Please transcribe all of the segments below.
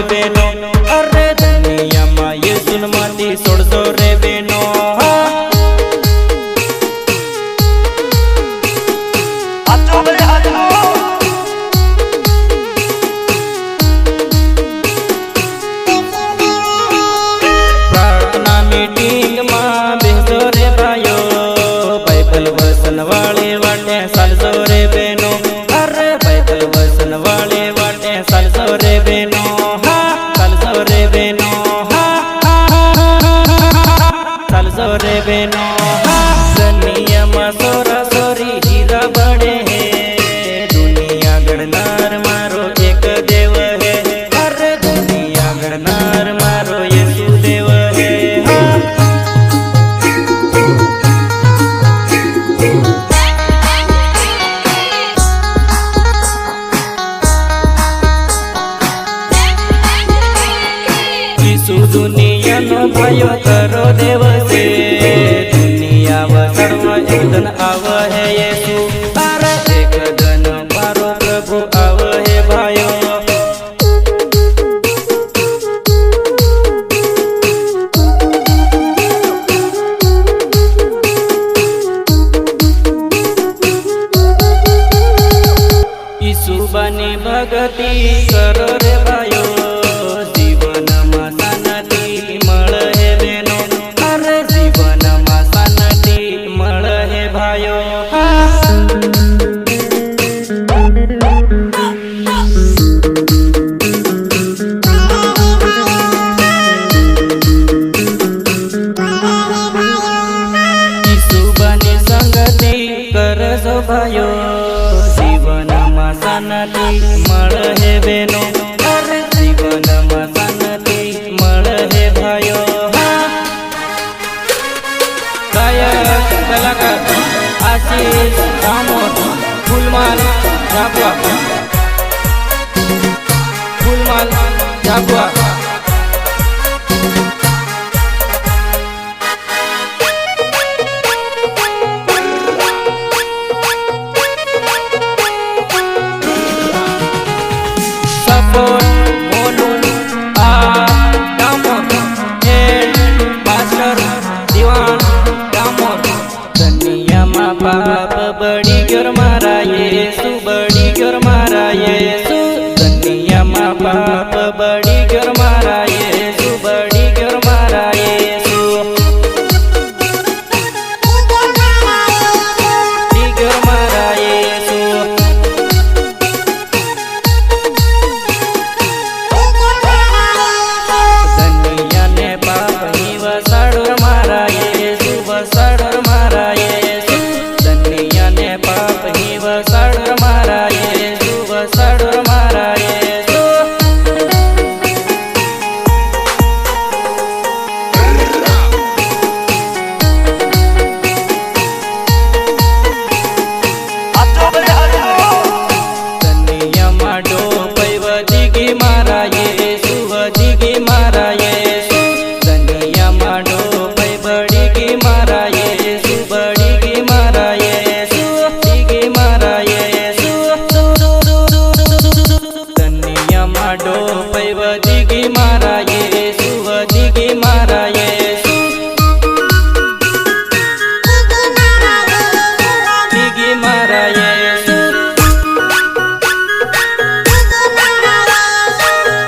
रे बेनो अरे दुनिया मा ये सुनमाती सोड़सो रे बेनो प्रार्थना मीटिंग मां बेसो रे भायो बाइबल वचन वाले वाटे सालसो रे बेनो अरे बाइबल वचन वाले वाटे सालसो रे बेनो सालसो रे बेनो सालसो रे बेनो दुनिया मा सोरा सोरी हीरा बड़े है दुनिया गड़नार मारो एक देव है अरे दुनिया गड़नार मारो यीशु देव है यीशु दुनिया नो भयो करो देव से दुनिया वसड़वा एक दिन आव है यीशु अरे एक दिन मारो प्रभु आव है भायो यीशु बनी भगती करो रे भायो जीवन मा शांति मळ है बेनो अरे जीवन मा शांति मळ है भायो यीशु बनी संगति करजो भायो जीवन मा शांति मळ है बेनो अरे जीवन मा शांति मळ है भायो गायक कलाकार आशीष रामोर फुलमाल झाबुआ फुलमाल झाबुआ पाप बड़ी गिर मारा यीशु बड़ी गिर मारा यीशु दुनिया मा पाप बड़ी गिर मारा यीशु बड़ी गिर मारा यीशु गिर मारा यीशु दुनिया ने पाप ही वसाड़ मारा यीशु वसाड़ मारा यीशु दुनिया ने पाप ही वसाड़ मारा यीशु वसाड़ मारा यीशु दुनिया मा डोपई वदिगी मारा यीशु वदिगी मारा यीशु दुनिया मा डोपई बड़ीगी मारा यीशु बड़ीगी मारा यीशु दिगी मारा यीशु दुनिया मा डोपई वदिगी मारा यीशु वदिगी मारा यीशु दिगी मारा यीशु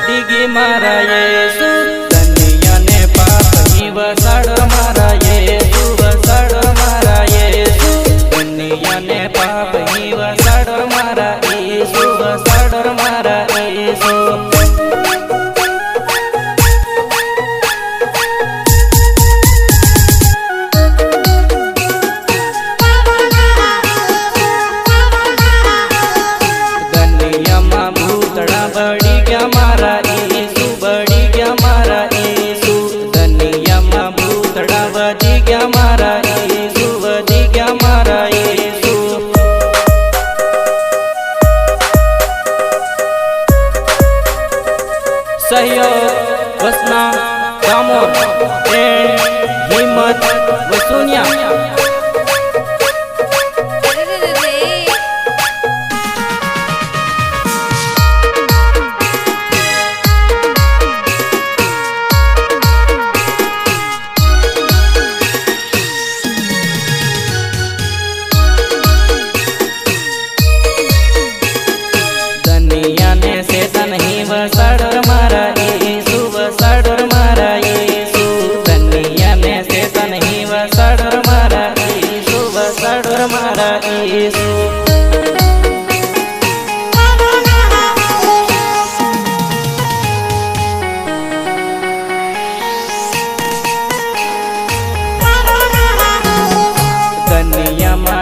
दिगी मारा यीशु दुनिया ने पाप ही वसाड़ मारा यीशु वसाड़ मारा यीशु दुनिया ने पाप ही वसाड़ मारा यीशु वसाड़ मारा यीशु दुनिया मा भूतड़ा बड़ी क्या मारा यीशु बड़ी क्या मारा यीशु दुनिया मा भूतड़ा वधी क्या मारा यीशु वधी क्या मारा यीशु सहयोग वसना दामोर हिम्मत वसुनिया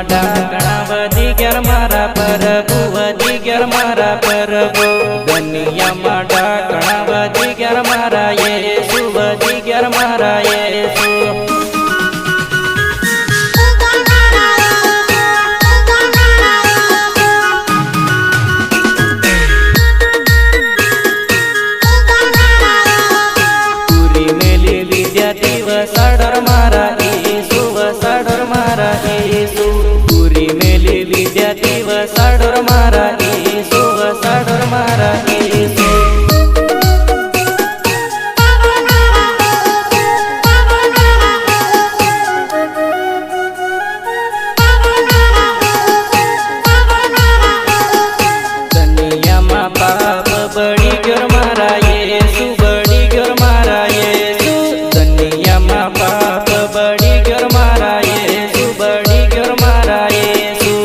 માં ડાકણા વધી ગયા મારા પ્રભુ, વધી ગયા મારા પ્રભુ. દુનિયામાં ડાકણા વધી ગયા મારા યેસુ, વધી ગયા મારા યેસુ. વસાડર મારા યેસુ, વસાડર મારા યેસુ. પૂરી મેલી વિદ્યાર્થી વસાડર મારા યેસુ, વસાડર મારા યેસુ. દુનિયામાં પાપ બળી ગયો મારા યેસુ, બળી ગયો મારા યેસુ. દુનિયામાં પાપ બળી ગયો મારા યેસુ, બળી ગયો મારા યેસુ.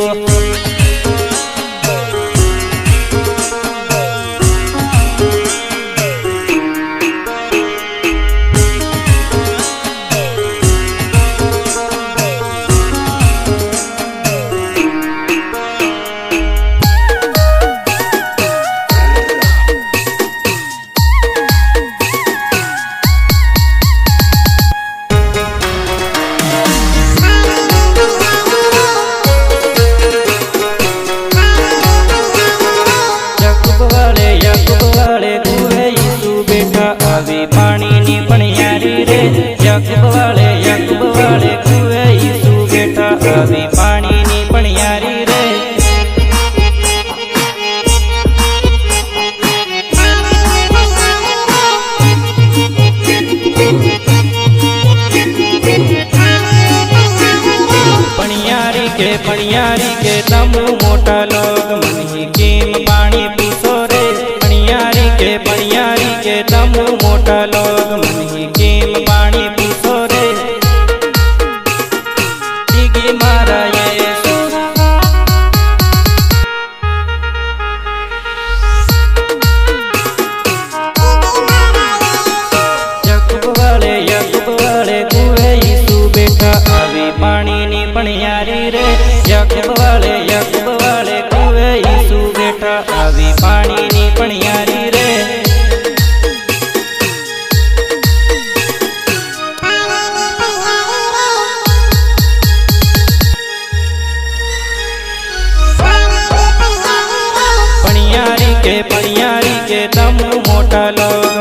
આવી પાણીની પણિયારી રે, યાકૂબ વાળે કુવે ઈસુ બેઠા. આવી પાણીની પણિયારી રે. પણિયારી કે તમુ મોટા લોગ મની કેમ પાણી પીસો રે. પણિયારી કે તમુ મોટા લોગ મની કેમ પાણી પીસો રે. દીગી મારા યેસુ, યાકૂબ વાળે કુવે ઈસુ બેઠા. આવી પાણીની પણિયારી રે, યાકૂબ વાળે કુવે ઈસુ બેઠા. આવી પાણીની પણિયારી રે. પણિયારી કે તમુ મોટા લોગ